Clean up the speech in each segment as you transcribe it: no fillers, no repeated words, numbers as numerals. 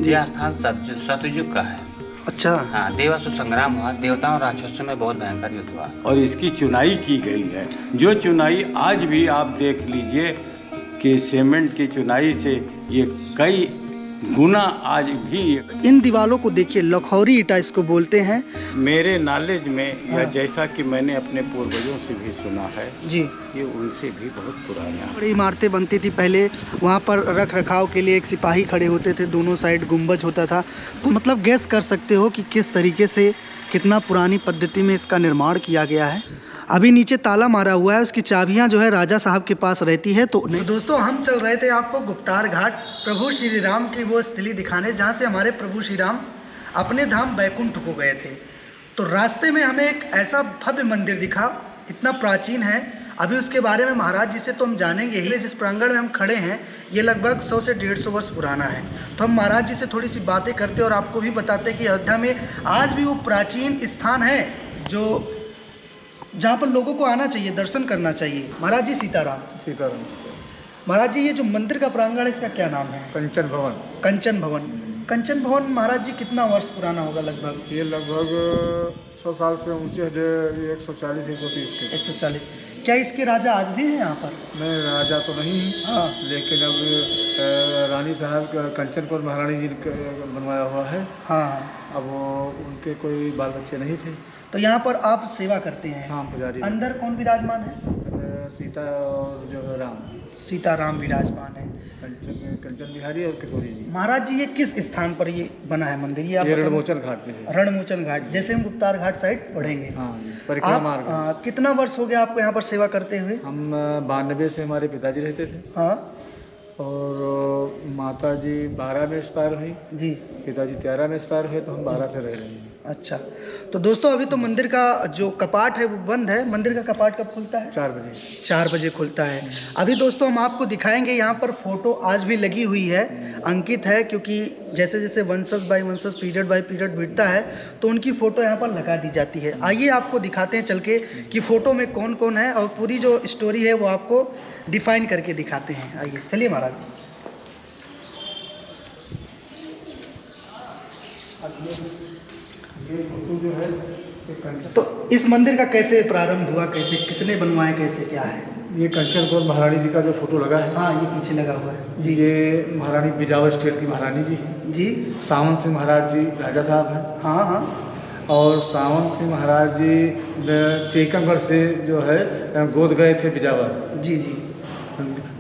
यह स्थान सतयुग का है। अच्छा। हाँ, देवासुर संग्राम हुआ, देवताओं और राक्षसों में बहुत भयंकर युद्ध हुआ। और इसकी चुनाई की गई है, जो चुनाई आज भी आप देख लीजिए कि सीमेंट की चुनाई से ये कई गुना आज भी। इन दीवालों को देखिए, लखौरी ईटा इसको बोलते हैं। मेरे नॉलेज में हाँ। या जैसा कि मैंने अपने पूर्वजों से भी सुना है जी, ये उनसे भी बहुत पुराना। बड़ी इमारतें बनती थी पहले, वहाँ पर रख रखाव के लिए एक सिपाही खड़े होते थे, दोनों साइड गुंबज होता था। तो मतलब गैस कर सकते हो कि किस तरीके से, कितना पुरानी पद्धति में इसका निर्माण किया गया है। अभी नीचे ताला मारा हुआ है, उसकी चाबियां जो है राजा साहब के पास रहती है। तो नहीं दोस्तों, हम चल रहे थे आपको गुप्तार घाट, प्रभु श्री राम की वो स्थली दिखाने जहाँ से हमारे प्रभु श्री राम अपने धाम बैकुंठ को गए थे। तो रास्ते में हमें एक ऐसा भव्य मंदिर दिखा, इतना प्राचीन है। अभी उसके बारे में महाराज जी से तो हम जानेंगे ही। जिस प्रांगण में हम खड़े हैं ये लगभग 100 से 150 वर्ष पुराना है। तो हम महाराज जी से थोड़ी सी बातें करते और आपको भी बताते कि अयोध्या में आज भी वो प्राचीन स्थान है जो जहाँ पर लोगों को आना चाहिए, दर्शन करना चाहिए। महाराज जी सीताराम। सीताराम। महाराज जी, ये जो मंदिर का प्रांगण है इसका क्या नाम है? कंचन भवन। कंचन भवन। कंचन भवन महाराज जी कितना वर्ष पुराना होगा लगभग? ये लगभग 100 साल से ऊंचे, 140-130 के। 140। क्या इसके राजा आज भी हैं यहाँ पर? नहीं, राजा तो नहीं है। हाँ। लेकिन अब रानी साहब कंचनपुर महारानी जी का बनवाया हुआ है। हाँ। अब वो उनके कोई बाल बच्चे नहीं थे। तो यहाँ पर आप सेवा करते हैं? हाँ, पुजारी। अंदर कौन विराजमान है? सीता और जो है राम। सीताराम विराजमान है। कंचन बिहारी और किशोरी जी। महाराज जी, ये किस स्थान पर ये बना है मंदिर? ये आप रणमोचन घाट पे है। रणमोचन घाट, जैसे हम गुप्तार घाट साइड बढ़ेंगे। हाँ, परिक्रमा मार्ग। कितना वर्ष हो गया आपको यहाँ पर सेवा करते हुए? हम 92 से हमारे पिताजी रहते थे। हाँ। और माता जी 12 में एक्सपायर हुई जी। पिताजी 13 में एक्सपायर हुए, तो हम 12 से रह रहे हैं। अच्छा, तो दोस्तों अभी तो मंदिर का जो कपाट है वो बंद है। मंदिर का कपाट कब खुलता है? 4 बजे। 4 बजे खुलता है। अभी दोस्तों हम आपको दिखाएंगे, यहाँ पर फोटो आज भी लगी हुई है, अंकित है, क्योंकि जैसे जैसे वंशज बाय वंशज, पीरियड बाय पीरियड बीतता है तो उनकी फ़ोटो यहाँ पर लगा दी जाती है। आइए आपको दिखाते हैं चल के कि फ़ोटो में कौन कौन है और पूरी जो स्टोरी है वो आपको डिफाइन करके दिखाते हैं। आइए चलिए महाराज। ये फोटो जो है तो इस मंदिर का कैसे प्रारंभ हुआ, कैसे, किसने बनवाया, कैसे क्या है? ये कंचनपुर महारानी जी का जो फोटो लगा है। हाँ, ये पीछे लगा हुआ है जी। ये महारानी बिजावर स्टेट की महारानी जी जी। सावन सिंह महाराज जी राजा साहब हैं। हाँ हाँ। और सावन सिंह महाराज जी टीकमगढ़ से जो है गोद गए थे बिजावर। जी जी।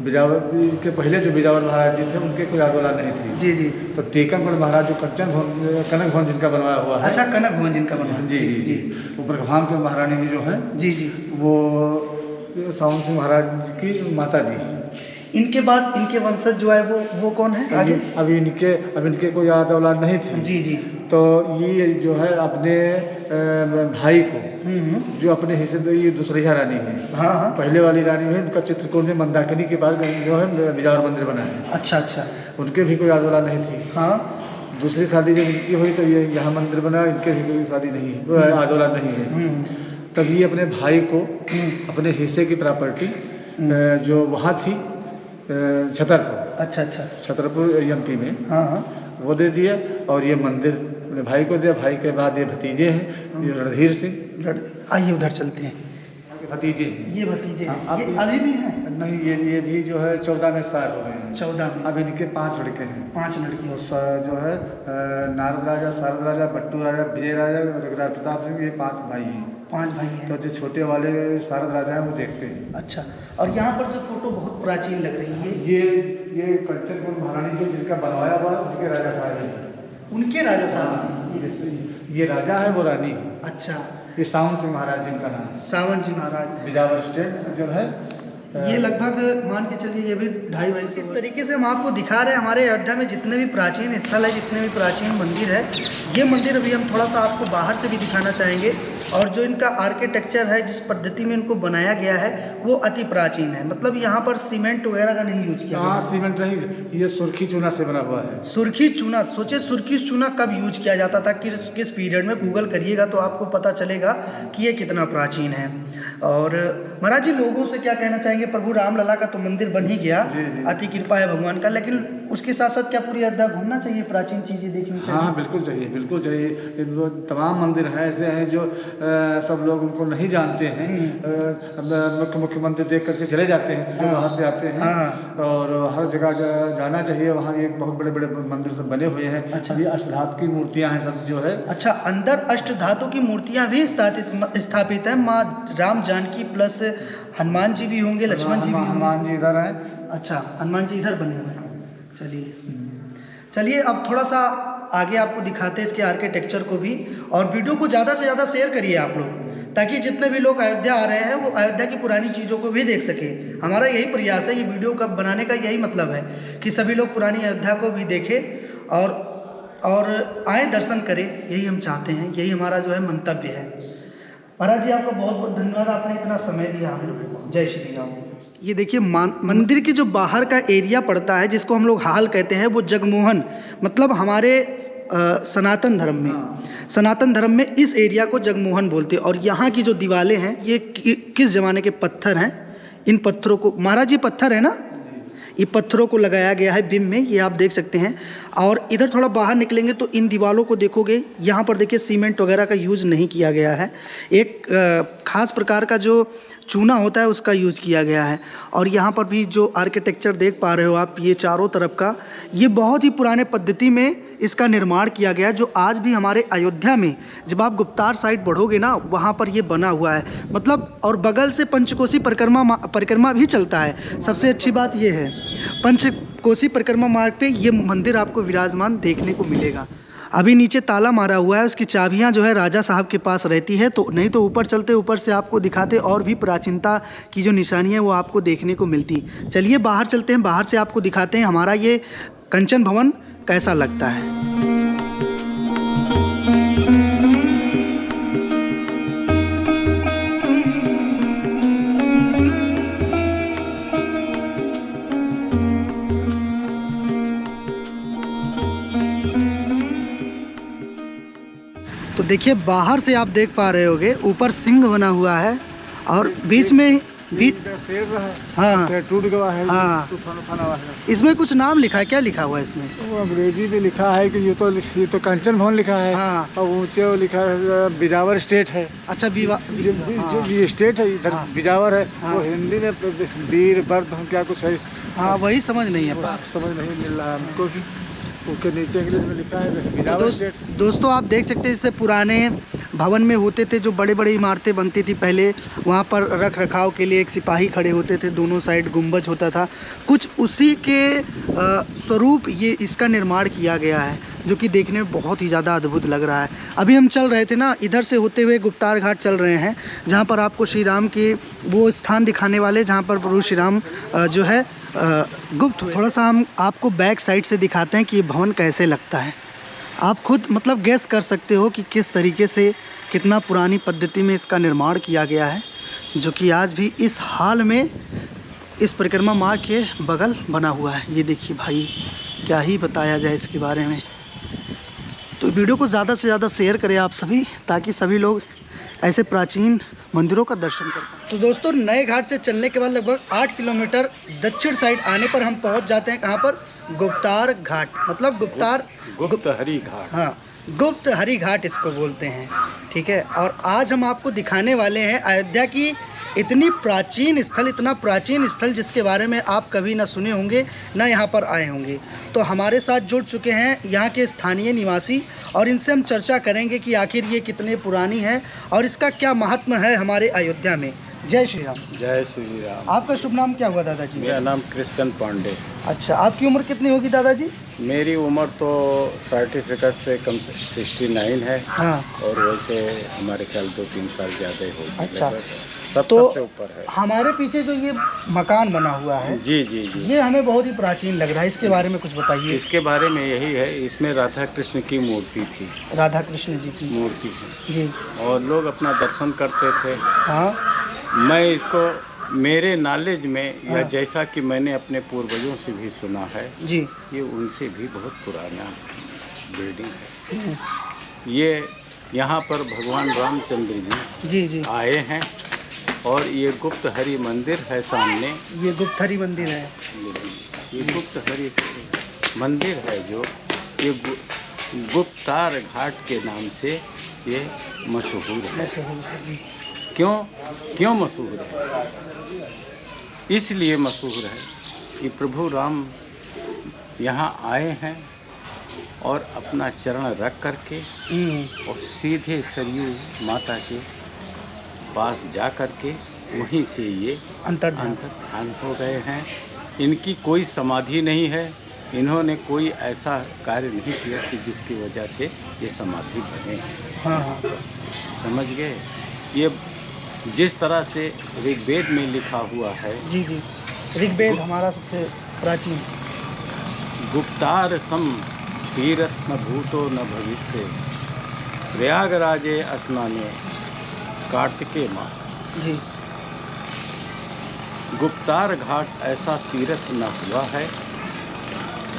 बिजावर के पहले जो बिजावर महाराज जी थे उनके कोई याद औलाद नहीं थी। जी जी। तो टीकमगढ़ महाराज जो कनक भवन जिनका बनवाया हुआ है। अच्छा, कनक भवन जिनका बनवाया। जी जी जी। ऊपर भाम के महारानी जी जो हैं जी जी, वो सावन सिंह महाराज की माता जी। इनके बाद इनके वंशज जो है वो कौन है आगे? अभी इनके कोई याद औलाद नहीं थी। जी जी। तो ये जो है अपने भाई को, जो अपने हिस्से में, ये दूसरिया रानी है। हाँ हाँ। पहले वाली रानी है, उनका चित्रकूट में मंदाकिनी के बाद जो है बिजावर मंदिर बना है। अच्छा अच्छा। उनके भी कोई याद औलाद नहीं थी। हाँ। दूसरी शादी जब इनकी हुई तो ये यहाँ मंदिर बना, इनके भी कोई शादी नहीं है, याद औलाद नहीं है। तब ये अपने भाई को अपने हिस्से की प्रॉपर्टी जो वहाँ थी छतरपुर। अच्छा अच्छा। छतरपुर एमपी में। हाँ हाँ। वो दे दिया और ये मंदिर अपने भाई को दिया। भाई के बाद ये भतीजे हैं, ये रणधीर सिंह। आइए उधर चलते हैं। भतीजे। ये भतीजे हाँ, ये अभी भी हैं? नहीं, ये भी जो है 14 में एक्सपायर हो गए हैं। 14 में। अब इनके 5 लड़के हैं। 5 लड़के। जो है नारद राजा, शारद राजा, बट्टू राजा, विजय राजा और रघुराज प्रताप सिंह, ये 5 भाई हैं। 5 भाई हैं। तो जो छोटे वाले शारद राजा हैं वो देखते हैं। अच्छा, और यहाँ पर जो फोटो बहुत प्राचीन लग रही है, ये कंचनपुर महारानी जो जिनका बनवाया हुआ उनके राजा साहब हैं। उनके राजा साहब? ये राजा है, वो रानी। अच्छा। ये सावन सिंह महाराज जिनका नाम है। सावन जी महाराज। बिजावर स्टेट जो है ये लगभग मान के चलिए ये भी 250-250। इस तरीके से हम आपको दिखा रहे हैं हमारे अयोध्या में जितने भी प्राचीन स्थल है, जितने भी प्राचीन मंदिर है। ये मंदिर अभी हम थोड़ा सा आपको बाहर से भी दिखाना चाहेंगे। और जो इनका आर्किटेक्चर है, जिस पद्धति में इनको बनाया गया है वो अति प्राचीन है। मतलब यहाँ पर सीमेंट वगैरह का नहीं यूज किया गया। हाँ, सीमेंट नहीं, ये सुर्खी चूना से बना हुआ है। सुर्खी चूना। सोचे सुर्खी चूना कब यूज किया जाता था, किस पीरियड में, गूगल करिएगा तो आपको पता चलेगा कि ये कितना प्राचीन है। और महाराज जी लोगों से क्या कहना चाहेंगे? प्रभु रामलला का तो मंदिर बन ही गया, अति कृपा है भगवान का, लेकिन उसके साथ साथ क्या पूरी अयोध्या घूमना चाहिए, प्राचीन चीज़ें देखनी चाहिए? हाँ बिल्कुल चाहिए, बिल्कुल चाहिए। वो तमाम मंदिर हैं ऐसे हैं जो सब लोग उनको नहीं जानते हैं। मुख्य मंदिर देख करके चले जाते हैं जो बाहर से आते हैं। और हर जगह जाना चाहिए। वहाँ ये बहुत बड़े बड़े मंदिर सब बने हुए हैं। अच्छा। अभी अष्टधातु की मूर्तियाँ हैं सब जो है। अच्छा, अंदर अष्टधातु की मूर्तियाँ भी स्थापित है। माँ राम जानकी प्लस हनुमान जी भी होंगे, लक्ष्मण जी भी होंगे। हनुमान जी इधर हैं। अच्छा, हनुमान जी इधर बने हुए हैं। चलिए अब थोड़ा सा आगे आपको दिखाते हैं इसके आर्किटेक्चर को भी, और वीडियो को ज़्यादा से ज़्यादा शेयर करिए आप लोग, ताकि जितने भी लोग अयोध्या आ रहे हैं वो अयोध्या की पुरानी चीज़ों को भी देख सकें। हमारा यही प्रयास है, ये वीडियो का बनाने का यही मतलब है कि सभी लोग पुरानी अयोध्या को भी देखें और आए दर्शन करें। यही हम चाहते हैं, यही हमारा जो है मंतव्य है। महाराज जी आपका बहुत बहुत धन्यवाद, आपने इतना समय दिया हम लोगों को। जय श्री राम। ये देखिए मंदिर के जो बाहर का एरिया पड़ता है, जिसको हम लोग हाल कहते हैं, वो जगमोहन, मतलब हमारे सनातन धर्म में इस एरिया को जगमोहन बोलते हैं। और यहाँ की जो दीवारें हैं ये किस ज़माने के पत्थर हैं। इन पत्थरों को, महाराज जी पत्थर है ना, ये पत्थरों को लगाया गया है बिम में, ये आप देख सकते हैं। और इधर थोड़ा बाहर निकलेंगे तो इन दीवारों को देखोगे, यहाँ पर देखिए सीमेंट वगैरह का यूज़ नहीं किया गया है। एक खास प्रकार का जो चूना होता है उसका यूज़ किया गया है। और यहाँ पर भी जो आर्किटेक्चर देख पा रहे हो आप, ये चारों तरफ का, ये बहुत ही पुराने पद्धति में इसका निर्माण किया गया है, जो आज भी हमारे अयोध्या में जब आप गुप्तार साइड बढ़ोगे ना, वहाँ पर ये बना हुआ है। मतलब और बगल से पंचकोसी परिक्रमा भी चलता है। सबसे अच्छी बात ये है, पंचकोसी परिक्रमा मार्ग पे ये मंदिर आपको विराजमान देखने को मिलेगा। अभी नीचे ताला मारा हुआ है, उसकी चाबियां जो है राजा साहब के पास रहती है। तो नहीं तो ऊपर चलते, ऊपर से आपको दिखाते और भी प्राचीनता की जो निशानी है वो आपको देखने को मिलती। चलिए बाहर चलते हैं, बाहर से आपको दिखाते हैं हमारा ये कंचन भवन कैसा लगता है। तो देखिए बाहर से आप देख पा रहे होगे, ऊपर सिंह बना हुआ है और बीच में हाँ टूट गया है। हाँ, इसमें कुछ नाम लिखा है, क्या लिखा हुआ है इसमें? वो अंग्रेजी में लिखा है कि ये तो कंचन भवन लिखा है। हाँ। और ऊंचे वो लिखा है बिजावर स्टेट है। अच्छा, जो ये स्टेट है इधर बिजावर है। वो हिंदी में वीर बर्द क्या कुछ है। हाँ, वही समझ नहीं है, समझ नहीं मिल रहा हमको भी। उसके नीचे इंग्लिश में लिखा है बिजावर स्टेट। दोस्तों आप देख सकते हैं, इससे पुराने भवन में होते थे, जो बड़े बड़ी इमारतें बनती थी पहले, वहाँ पर रख रखाव के लिए एक सिपाही खड़े होते थे, दोनों साइड गुंबज होता था। कुछ उसी के स्वरूप ये इसका निर्माण किया गया है, जो कि देखने में बहुत ही ज़्यादा अद्भुत लग रहा है। अभी हम चल रहे थे ना, इधर से होते हुए गुप्तार घाट चल रहे हैं, जहाँ पर आपको श्री राम के वो स्थान दिखाने वाले, जहाँ पर प्रभु श्री राम जो है गुप्त। थोड़ा सा हम आपको बैक साइड से दिखाते हैं कि ये भवन कैसे लगता है। आप खुद मतलब गैस कर सकते हो कि किस तरीके से, कितना पुरानी पद्धति में इसका निर्माण किया गया है, जो कि आज भी इस हाल में इस परिक्रमा मार्ग के बगल बना हुआ है। ये देखिए भाई, क्या ही बताया जाए इसके बारे में। तो वीडियो को ज़्यादा से ज़्यादा शेयर करें आप सभी, ताकि सभी लोग ऐसे प्राचीन मंदिरों का दर्शन कर पाएं। तो दोस्तों नए घाट से चलने के बाद लगभग 8 किलोमीटर दक्षिण साइड आने पर हम पहुंच जाते हैं कहाँ पर? गुप्तार घाट, मतलब गुप्त हरि घाट। हाँ, गुप्त हरि घाट इसको बोलते हैं। ठीक है, और आज हम आपको दिखाने वाले हैं अयोध्या की इतनी प्राचीन स्थल जिसके बारे में आप कभी ना सुने होंगे, ना यहाँ पर आए होंगे। तो हमारे साथ जुड़ चुके हैं यहाँ के स्थानीय निवासी, और इनसे हम चर्चा करेंगे कि आखिर ये कितने पुरानी है और इसका क्या महत्व है हमारे अयोध्या में। जय श्री राम। जय श्री राम। आपका शुभ नाम क्या हुआ दादाजी? मेरा नाम कृष्ण पांडे। अच्छा, आपकी उम्र कितनी होगी दादाजी? मेरी उम्र तो सर्टिफिकेट से कम 69 है। हाँ। और वैसे हमारे ख्याल 2-3 साल ज़्यादा ही होगी। अच्छा, 70 तो से ऊपर है। हमारे पीछे जो ये मकान बना हुआ है, जी जी जी, ये हमें बहुत ही प्राचीन लग रहा है, इसके बारे में कुछ बताइए। इसके बारे में यही है, इसमें राधा कृष्ण की मूर्ति थी। राधा कृष्ण जी की मूर्ति थी जी, और लोग अपना दर्शन करते थे। हाँ। मैं इसको मेरे नॉलेज में या जैसा कि मैंने अपने पूर्वजों से भी सुना है जी, ये उनसे भी बहुत पुराना बिल्डिंग है। ये यहाँ पर भगवान रामचंद्र जी जी आए हैं और ये गुप्त हरि मंदिर है सामने। ये गुप्त हरि मंदिर है। ये गुप्त हरि मंदिर है जो ये गुप्तार घाट के नाम से ये मशहूर है। जी। क्यों मशहूर है? इसलिए मशहूर है कि प्रभु राम यहाँ आए हैं और अपना चरण रख करके और सीधे सरयू माता के पास जा करके वहीं से ये अंतर्धान हो गए हैं। इनकी कोई समाधि नहीं है, इन्होंने कोई ऐसा कार्य नहीं किया कि जिसकी वजह से ये समाधि बने हैं। हाँ। समझ गए? ये जिस तरह से ऋग्वेद में लिखा हुआ है। जी। ऋग्वेद हमारा सबसे प्राचीन। गुप्तार सम तीरथ न भूतो न भविष्य, प्रयागराजे स्नाने कार्तिके मास। जी। गुप्तार घाट ऐसा तीर्थ न हुआ है,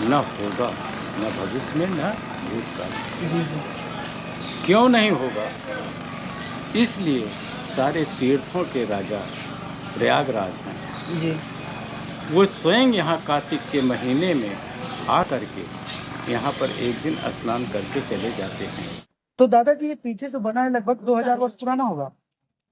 न होगा, न भविष्य में, न भूतकाल। क्यों नहीं होगा? इसलिए सारे तीर्थों के राजा प्रयागराज हैं जी। वो स्वयं यहाँ कार्तिक के महीने में आ करके यहाँ पर एक दिन स्नान करके चले जाते हैं। तो दादाजी ये पीछे से बना है लगभग 2000 वर्ष पुराना होगा?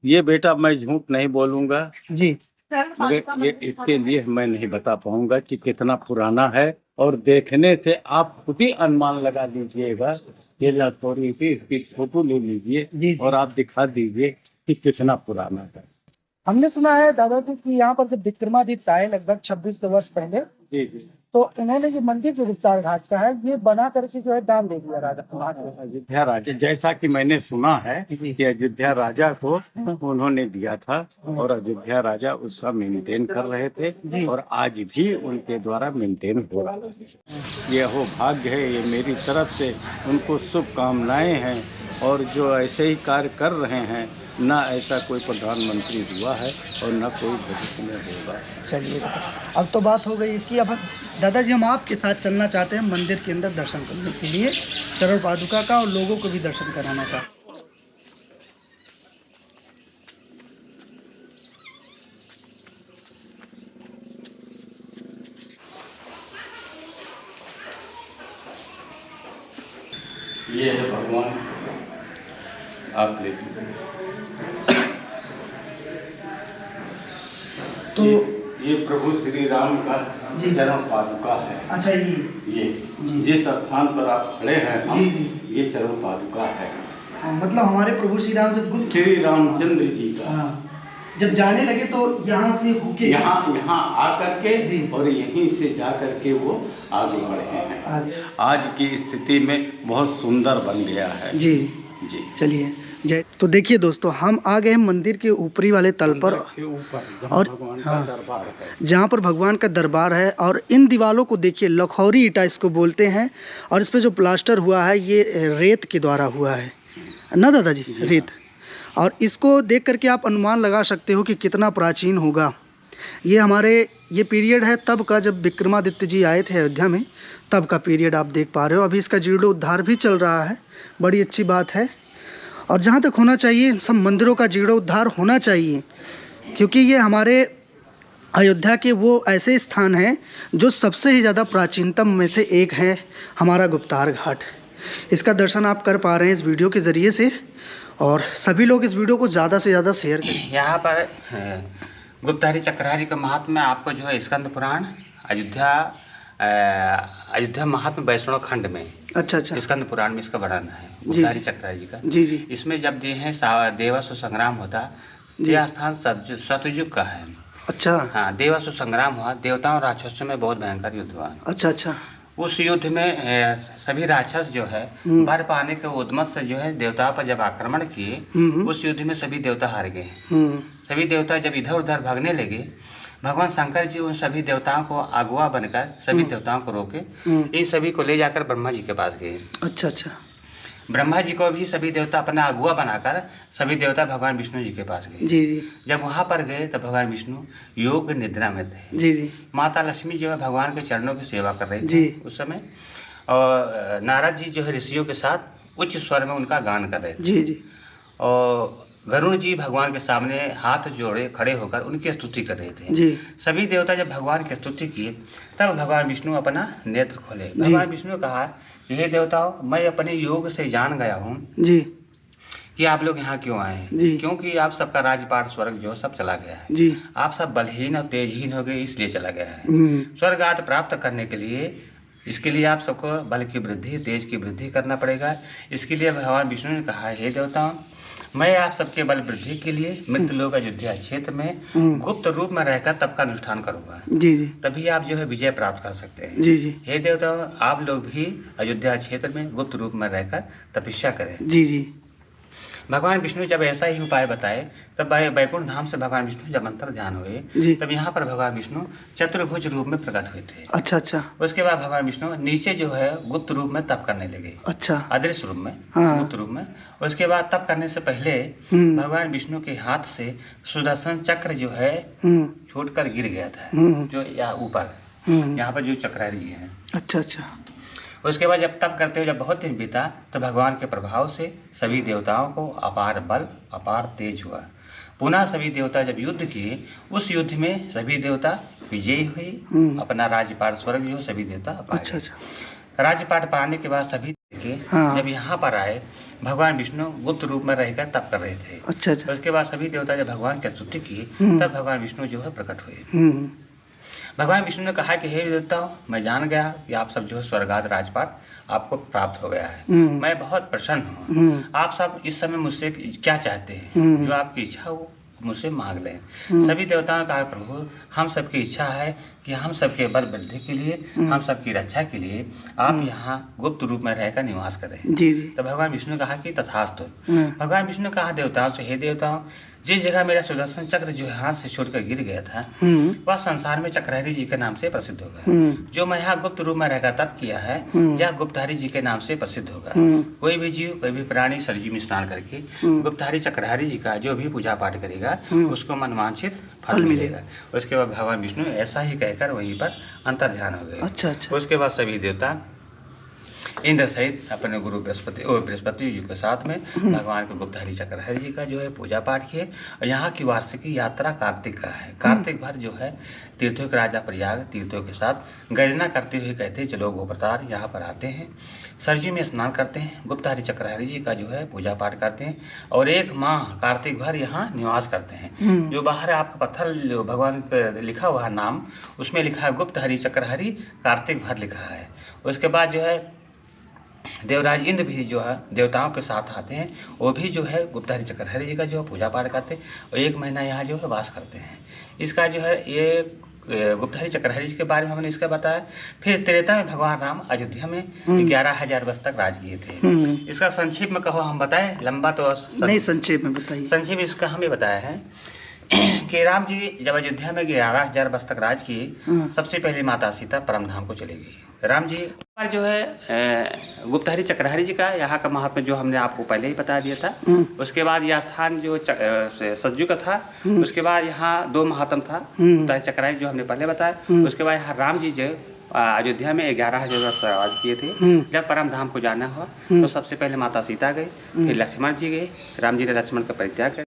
ये बेटा मैं झूठ नहीं बोलूँगा जी। मगर ये इसके लिए मैं नहीं बता पाऊँगा कि कितना पुराना है, और देखने से आप खुद ही अनुमान लगा लीजिएगा। ये थोड़ी सी इसकी फोटो ले लीजिए और आप दिखा दीजिए कि कितना पुराना है। हमने सुना है दादाजी कि यहाँ पर जब विक्रमादित्य आए लगभग 26 वर्ष पहले, जी। तो इन्होंने ये मंदिर जो गुप्तार घाट का है ये बना करके जो है दान दे दिया राजा अयोध्या राजा, जैसा कि मैंने सुना है कि अयोध्या राजा को उन्होंने दिया था और अयोध्या राजा उसका मेंटेन कर रहे थे और आज भी उनके द्वारा मेंटेन हो रहा है। ये हो भाग्य है, ये मेरी तरफ से उनको शुभकामनाएं हैं। और जो ऐसे ही कार्य कर रहे हैं, ना ऐसा कोई प्रधानमंत्री हुआ है और ना कोई भविष्य में होगा। चलिए अब तो बात हो गई इसकी। अब दादाजी हम आपके साथ चलना चाहते हैं मंदिर के अंदर दर्शन करने के लिए, चरण पादुका का, और लोगों को भी दर्शन कराना चाहते हैं। ये है भगवान, आप देखिए। तो ये प्रभु श्री राम का चरण पादुका है। अच्छा, ये जिस स्थान पर आप खड़े हैं हम, ये चरण पादुका है। मतलब हमारे प्रभु श्री राम जब श्री रामचंद्र जी का जब जाने लगे तो यहाँ से होके यहाँ आकर के और यहीं से जा करके वो आगे बढ़े हैं। आज की स्थिति में बहुत सुंदर बन गया है। जी। चलिए जय। तो देखिए दोस्तों, हम आ गए मंदिर के ऊपरी वाले तल पर, और जहाँ पर भगवान का दरबार है। और इन दीवालों को देखिए, लखौरी ईटा इसको बोलते हैं, और इस पे जो प्लास्टर हुआ है ये रेत के द्वारा हुआ है ना दादाजी? रेत। और इसको देख करके आप अनुमान लगा सकते हो कि कितना प्राचीन होगा। ये हमारे ये पीरियड है तब का, जब विक्रमादित्य जी आए थे अयोध्या में, तब का पीरियड आप देख पा रहे हो। अभी इसका जीर्णोद्धार भी चल रहा है, बड़ी अच्छी बात है। और जहाँ तक होना चाहिए, सब मंदिरों का जीर्णोद्धार होना चाहिए, क्योंकि ये हमारे अयोध्या के वो ऐसे स्थान हैं जो सबसे ही ज़्यादा प्राचीनतम में से एक है, हमारा गुप्तार घाट। इसका दर्शन आप कर पा रहे हैं इस वीडियो के ज़रिए से, और सभी लोग इस वीडियो को ज़्यादा से ज़्यादा शेयर करें। यहाँ पर गुप्तारी चक्रधारी का महात्म्य आपको जो है स्कंद पुराण, अयोध्या महात्म्य वैष्णव खंड में, अच्छा, स्कंद पुराण में इसका वर्णन है गुप्तारी चक्रधारी जी का। जी। इसमें जब जो है देवासुर संग्राम होता, यह स्थान सतयुग का है। अच्छा। हाँ, देवासुर संग्राम हुआ, देवताओं और राक्षसों में बहुत भयंकर युद्ध हुआ। अच्छा। उस युद्ध में सभी राक्षस जो है वर पाने के उद्यम से जो है देवताओं पर जब आक्रमण किए, उस युद्ध में सभी देवता हार गए। सभी देवता जब इधर उधर भागने लगे, भगवान शंकर जी उन सभी देवताओं को अगुआ बनकर सभी देवताओं को रोके इन सभी को ले जाकर ब्रह्मा जी के पास गए। अच्छा। ब्रह्मा जी को भी सभी देवता अपना अगुआ बनाकर सभी देवता भगवान विष्णु जी के पास गए। जी। जब वहाँ पर गए तब भगवान विष्णु योग निद्रा में थे। जी। माता लक्ष्मी जो है भगवान के चरणों की सेवा कर रही थी उस समय, और नारद जी जो है ऋषियों के साथ उच्च स्वर में उनका गान कर रहे थे। जी। और गरुड़ जी भगवान के सामने हाथ जोड़े खड़े होकर उनकी स्तुति कर रहे थे। जी। सभी देवता जब भगवान की स्तुति किए तब भगवान विष्णु अपना नेत्र खोले। भगवान विष्णु ने कहा, हे देवताओं, मैं अपने योग से जान गया हूँ जी कि आप लोग यहाँ क्यों आए हैं, क्योंकि आप सबका राजपाट स्वर्ग जो सब चला गया है जी। आप सब बलहीन और तेजहीन हो गए, इसलिए चला गया है। स्वर्ग आदि प्राप्त करने के लिए, इसके लिए आप सबको बल की वृद्धि, तेज की वृद्धि करना पड़ेगा। इसके लिए भगवान विष्णु ने कहा, हे देवताओं, मैं आप सबके बल वृद्धि के लिए मृत्यु लोक अयोध्या क्षेत्र में गुप्त रूप में रहकर तप का अनुष्ठान करूंगा। जी जी। तभी आप जो है विजय प्राप्त कर सकते हैं। जी जी। हे देवताओं, आप लोग भी अयोध्या क्षेत्र में गुप्त रूप में रहकर तपस्या करें। जी जी। भगवान विष्णु जब ऐसा ही उपाय बताए तब वैकुंठ धाम से भगवान विष्णु जब अंतर ध्यान हुए तब यहाँ पर भगवान विष्णु चतुर्भुज रूप में प्रकट हुए थे। अच्छा अच्छा। उसके बाद भगवान विष्णु नीचे जो है गुप्त रूप में तप करने लगे। अच्छा। अदृश्य रूप में, गुप्त रूप में। उसके बाद तप करने से पहले भगवान विष्णु के हाथ से सुदर्शन चक्र जो है छूट कर गिर गया था, जो यहाँ ऊपर यहाँ पर जो चक्रारी जी है। अच्छा अच्छा। उसके बाद जब तप करते हुए जब बहुत दिन बीता तो भगवान के प्रभाव से सभी देवताओं को अपार बल, अपार तेज हुआ। पुनः सभी देवता जब युद्ध किए, उस युद्ध में सभी देवता विजयी हुए, अपना राज्यपाट स्वर्ग जो सभी देवता पा गए। अच्छा अच्छा। राज्यपाट पाने के बाद सभी जब यहाँ पर आए, भगवान विष्णु गुप्त रूप में रहकर तप कर रहे थे। अच्छा अच्छा। उसके बाद सभी देवता जब भगवान की स्तुति की तब भगवान विष्णु जो है प्रकट हुए। भगवान विष्णु ने कहा कि हे देवताओं, मैं जान गया कि आप सब जो है स्वर्गाद राजपाट आपको प्राप्त हो गया है। मैं बहुत प्रसन्न हूँ। आप सब इस समय मुझसे क्या चाहते हैं, जो आपकी इच्छा हो मुझसे मांग लें। सभी देवताओं ने कहा, प्रभु, हम सबकी इच्छा है कि हम सबके बल वृद्धि के लिए, हम सबकी रक्षा के लिए आप यहाँ गुप्त रूप में रहकर निवास करें। जी जी। तो भगवान विष्णु ने कहा कि तथास्तु। भगवान विष्णु ने कहा देवताओं से, हे देवताओं, जिस जगह मेरा सुदर्शन चक्र जो हाथ से छोड़कर गिर गया था वह संसार में चक्रहरि जी के नाम से प्रसिद्ध होगा। जो मैं यहाँ गुप्त रूप में रहकर तप किया है यह गुप्तहरि जी के नाम से प्रसिद्ध होगा। कोई भी जीव, कोई भी प्राणी सरयू में स्नान करके गुप्तहरि चक्रहरि जी का जो भी पूजा पाठ करेगा उसको मनवांछित फल मिलेगा। उसके बाद भगवान विष्णु ऐसा ही कहकर वहीं पर अंतर ध्यान हो गए। अच्छा अच्छा। उसके बाद सभी देवता इंद्र सहित अपने गुरु बृहस्पति जी के साथ में भगवान के गुप्तहरि चक्रहरि जी का जो है पूजा पाठ किए। और यहाँ की वार्षिकी यात्रा कार्तिक का है। कार्तिक भर जो है तीर्थों के राजा प्रयाग तीर्थों के साथ गर्जना करते हुए कहते हैं, चलो गोप्रतार यहाँ पर आते हैं, सरयू में स्नान करते हैं, गुप्तहरि चक्रहरि जी का जो है पूजा पाठ करते हैं और 1 माह कार्तिक भर यहाँ निवास करते हैं। जो बाहर आपका पत्थर जो भगवान पे लिखा हुआ है नाम, उसमें लिखा है गुप्तहरि चक्रहरि कार्तिक भर लिखा है। उसके बाद जो है देवराज इंद्र भी जो है देवताओं के साथ आते हैं, वो भी जो है गुप्तहरि चक्रहरि जी का जो पूजा पाठ करते हैं और 1 महीना यहाँ जो है वास करते हैं। इसका जो है ये गुप्तहरि चक्रहरि जी के बारे में हमने इसका बताया। फिर त्रेता में भगवान राम अयोध्या में 11,000 वर्ष तक राज किए थे। इसका संक्षेप में कहो हम बताएं, लंबा तो नहीं, संक्षेप में बताइए। संक्षेप इसका हमें बताया है कि राम जी जब अयोध्या में 11,000 वर्ष तक राज किए, सबसे पहले माता सीता परम धाम को चली गई। राम जी जो है गुप्तहरि चक्रहरि जी का यहाँ का महात्मा जो हमने आपको पहले ही बता दिया था। उसके बाद यह स्थान जो सज्जू का था, उसके बाद यहाँ 2 महात्म था, गुप्तहरि चक्रहरि जो हमने पहले बताया। उसके बाद यहाँ राम जी जो अयोध्या में 11,000 वर्ष राज किए थे। जब परम धाम को जाना हुआ तो सबसे पहले माता सीता गए, फिर लक्ष्मण जी गए। राम जी ने लक्ष्मण का परित्याग कर,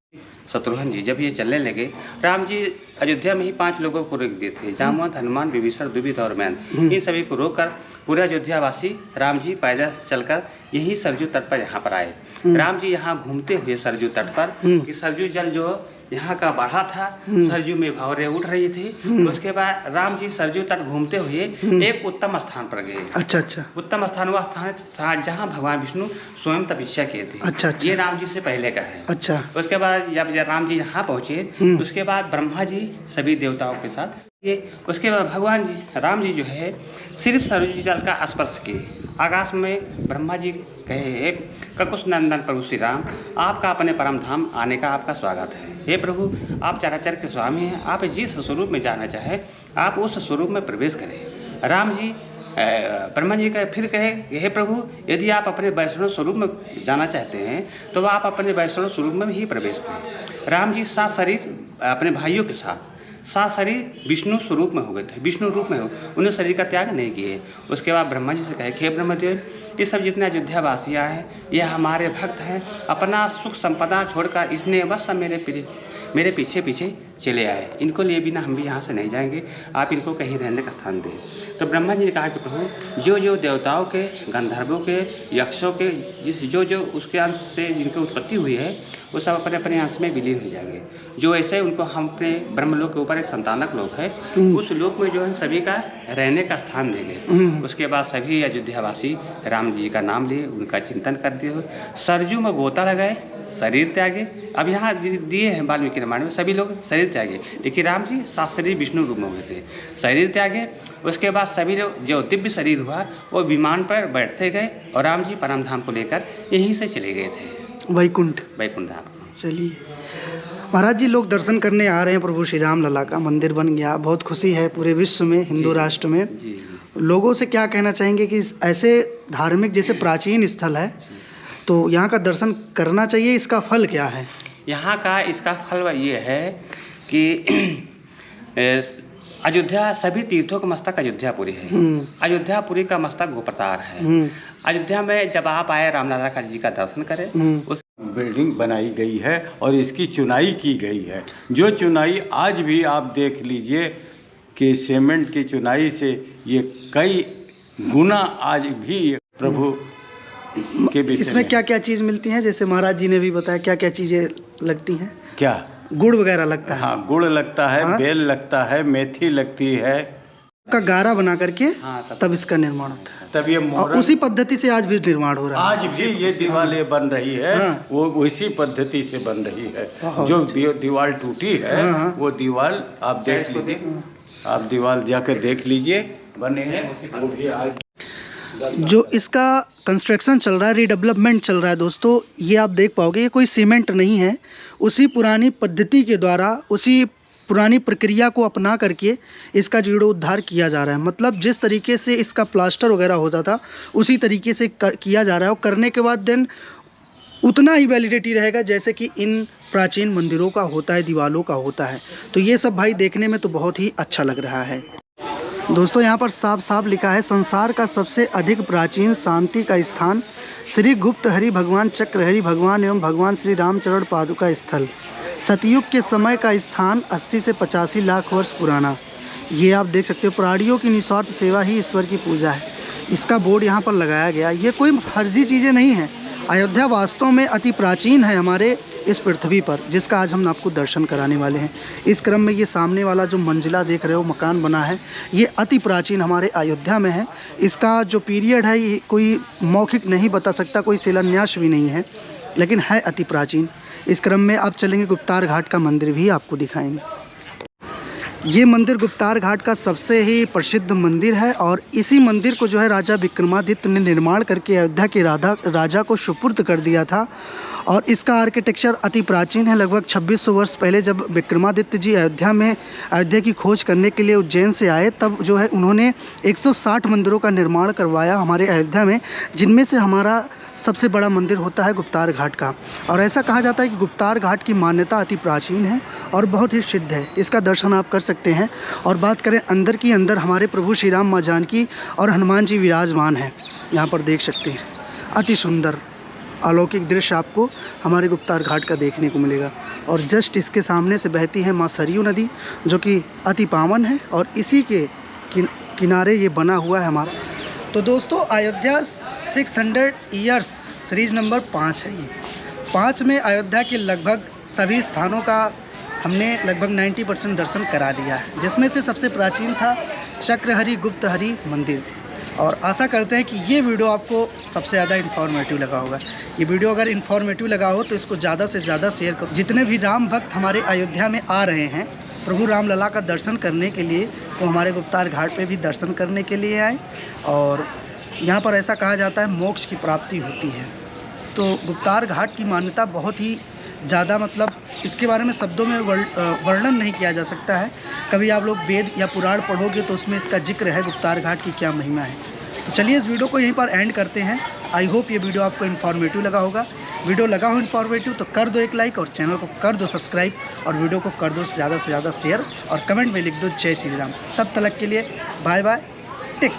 शत्रुघ्न जी जब ये चलने लगे, राम जी अयोध्या में ही 5 लोगों को रोक दिए थे, जामवंत, हनुमान, विभीषण, दुर्योधन और मैन। इन सभी को रोककर पूरे अयोध्या वासी राम जी पैदल चलकर यही सरयू तट पर यहाँ पर आए। राम जी यहाँ घूमते हुए सरयू तट पर, कि सरयू जल जो यहाँ का बढ़ा था, सरयू में भंवरें उठ रही थी। उसके बाद राम जी सरयू तट घूमते हुए एक उत्तम स्थान पर गए। अच्छा अच्छा। उत्तम स्थान वह स्थान जहाँ भगवान विष्णु स्वयं तपस्या किए थे। अच्छा अच्छा। ये राम जी से पहले का है। अच्छा। उसके बाद जब राम जी यहाँ पहुँचे, उसके बाद ब्रह्मा जी सभी देवताओं के साथ ये, उसके बाद भगवान जी राम जी जो है सिर्फ सरयू जल का स्पर्श किए। आकाश में ब्रह्मा जी कहे, ककुश नंदन प्रभु श्री राम, आपका अपने परम धाम आने का आपका स्वागत है। हे प्रभु, आप चराचर के स्वामी हैं, आप जिस स्वरूप में जाना चाहे आप उस स्वरूप में प्रवेश करें। राम जी ब्रह्मा जी का फिर कहे, हे प्रभु, यदि आप अपने वैष्णव स्वरूप में जाना चाहते हैं तो आप अपने वैष्णव स्वरूप में ही प्रवेश करें। राम जी 7 शरीर अपने भाइयों के साथ सात शरीर विष्णु स्वरूप में हो गए थे, विष्णु रूप में हो, उन्होंने शरीर का त्याग नहीं किए। उसके बाद ब्रह्मा जी से कहे कि हे ब्रह्मदेव, ये सब जितने अयोध्यावासियाँ हैं ये हमारे भक्त हैं, अपना सुख संपदा छोड़कर इसने बस सब मेरे पीछे पीछे चले आए, इनको लिए बिना हम भी यहाँ से नहीं जाएंगे, आप इनको कहीं रहने का स्थान दें। तो ब्रह्मा जी ने कहा कि प्रभु, जो जो देवताओं के, गंधर्वों के, यक्षों के, जो जो उसके अंश से जिनकी उत्पत्ति हुई है वो सब अपने अपने अंश में विलीन हो जाएंगे। जो ऐसे उनको हम अपने ब्रह्मलोक के ऊपर एक संतानक लोक है, उस लोक में जो है सभी का रहने का स्थान देंगे। उसके बाद सभी अयोध्यावासी राम जी का नाम लिए, उनका चिंतन करते हुए सरजू में गोता लगाए, शरीर त्यागे। अब यहाँ दिए हैं वाल्मीकि रामायण में, सभी लोग शरीर त्यागे, लेकिन राम जी 7 शरीर विष्णु रूप में हुए थे, शरीर त्यागे। उसके बाद सभी लोग जो दिव्य शरीर हुआ वो विमान पर बैठते गए और राम जी परम धाम को लेकर यहीं से चले गए थे, वैकुंठ धाम। चलिए महाराज जी, लोग दर्शन करने आ रहे हैं, प्रभु श्री राम लला का मंदिर बन गया, बहुत खुशी है पूरे विश्व में, हिंदू राष्ट्र में। लोगों से क्या कहना चाहेंगे कि ऐसे धार्मिक जैसे प्राचीन स्थल है तो यहाँ का दर्शन करना चाहिए, इसका फल क्या है? यहाँ का इसका फल ये है कि अयोध्या, सभी तीर्थों का मस्तक अयोध्यापुरी है, अयोध्यापुरी का मस्तक गोपतार है। अयोध्या में जब आप आए रामलला जी का दर्शन करें, उस बिल्डिंग बनाई गई है और इसकी चुनाई की गई है। जो चुनाई आज भी आप देख लीजिए कि सीमेंट की चुनाई से ये कई गुना आज भी प्रभु के विषय इसमें क्या क्या चीज़ मिलती है? जैसे महाराज जी ने भी बताया क्या क्या चीज़ें लगती हैं। क्या गुड़ वगैरह लगता है? हाँ, गुड़ लगता है, हाँ? बेल लगता है, मेथी लगती है, का गारा बना करके तब इसका निर्माण होता है। तब ये उसी पद्धति से आज भी निर्माण हो रहा है। आज भी ये दीवारें बन रही है, वो उसी पद्धति से बन रही है। जो दीवार टूटी है वो दीवार आप देख लीजिए, आप दीवार जाकर देख लीजिए, बने हैं वो भी आज। जो इसका कंस्ट्रक्शन चल रहा है, रीडेवलपमेंट चल रहा है दोस्तों, ये आप देख पाओगे, ये कोई सीमेंट नहीं है, उसी पुरानी पद्धति के द्वारा, उसी पुरानी प्रक्रिया को अपना करके इसका जीर्णोद्धार किया जा रहा है। मतलब जिस तरीके से इसका प्लास्टर वगैरह होता था उसी तरीके से किया जा रहा है, और करने के बाद देन उतना ही वैलिडिटी रहेगा जैसे कि इन प्राचीन मंदिरों का होता है, दीवारों का होता है। तो ये सब भाई देखने में तो बहुत ही अच्छा लग रहा है दोस्तों। यहाँ पर साफ साफ लिखा है, संसार का सबसे अधिक प्राचीन शांति का स्थान श्री गुप्त हरि भगवान चक्रहरि भगवान एवं भगवान श्री रामचरण पादुका स्थल, सतयुग के समय का स्थान, 80 से 85 लाख वर्ष पुराना। ये आप देख सकते हो, प्राणियों की निस्वार्थ सेवा ही ईश्वर की पूजा है। इसका बोर्ड यहाँ पर लगाया गया। ये कोई फर्जी चीज़ें नहीं हैं। अयोध्या वास्तव में अति प्राचीन है हमारे इस पृथ्वी पर, जिसका आज हम आपको दर्शन कराने वाले हैं। इस क्रम में ये सामने वाला जो मंजिला देख रहे हो मकान बना है, ये अति प्राचीन हमारे अयोध्या में है। इसका जो पीरियड है ये कोई मौखिक नहीं बता सकता, कोई शिलान्यास भी नहीं है, लेकिन है अति प्राचीन। इस क्रम में आप चलेंगे, गुप्तार घाट का मंदिर भी आपको दिखाएंगे। ये मंदिर गुप्तार घाट का सबसे ही प्रसिद्ध मंदिर है, और इसी मंदिर को जो है राजा विक्रमादित्य ने निर्माण करके अयोध्या के राजा को सुपुर्द कर दिया था। और इसका आर्किटेक्चर अति प्राचीन है। लगभग 2600 वर्ष पहले जब विक्रमादित्य जी अयोध्या की खोज करने के लिए उज्जैन से आए, तब जो है उन्होंने 160 मंदिरों का निर्माण करवाया हमारे अयोध्या में, जिनमें से हमारा सबसे बड़ा मंदिर होता है गुप्तार घाट का। और ऐसा कहा जाता है कि गुप्तार घाट की मान्यता अति प्राचीन है और बहुत ही सिद्ध है। इसका दर्शन आप कर सकते हैं। और बात करें अंदर की, अंदर हमारे प्रभु श्री राम, माँ जानकी और हनुमान जी विराजमान हैं। यहाँ पर देख सकते हैं, अति सुंदर अलौकिक दृश्य आपको हमारे गुप्तार घाट का देखने को मिलेगा। और जस्ट इसके सामने से बहती है माँ सरयू नदी, जो कि अति पावन है, और इसी के किनारे ये बना हुआ है हमारा। तो दोस्तों, अयोध्या 600 ईयर्स सीरीज़ नंबर 5 है। ये 5 में अयोध्या के लगभग सभी स्थानों का हमने लगभग 90% दर्शन करा दिया है, जिसमें से सबसे प्राचीन था चक्रहरि गुप्त हरि मंदिर। और आशा करते हैं कि ये वीडियो आपको सबसे ज़्यादा इन्फॉर्मेटिव लगा होगा। ये वीडियो अगर इन्फॉर्मेटिव लगा हो तो इसको ज़्यादा से ज़्यादा शेयर करो। जितने भी राम भक्त हमारे अयोध्या में आ रहे हैं प्रभु रामलला का दर्शन करने के लिए, तो हमारे गुप्तार घाट पे भी दर्शन करने के लिए आए। और यहाँ पर ऐसा कहा जाता है मोक्ष की प्राप्ति होती है। तो गुप्तार घाट की मान्यता बहुत ही ज़्यादा, मतलब इसके बारे में शब्दों में वर्णन नहीं किया जा सकता है। कभी आप लोग वेद या पुराण पढ़ोगे तो उसमें इसका जिक्र है गुप्तार घाट की क्या महिमा है। तो चलिए इस वीडियो को यहीं पर एंड करते हैं। आई होप ये वीडियो आपको इन्फॉर्मेटिव लगा होगा। वीडियो लगा हो इन्फॉर्मेटिव तो कर दो एक लाइक और चैनल को कर दो सब्सक्राइब और वीडियो को कर दो ज़्यादा से ज़्यादा शेयर और कमेंट में लिख दो जय श्री राम। तब तक के लिए बाय बाय, टेक।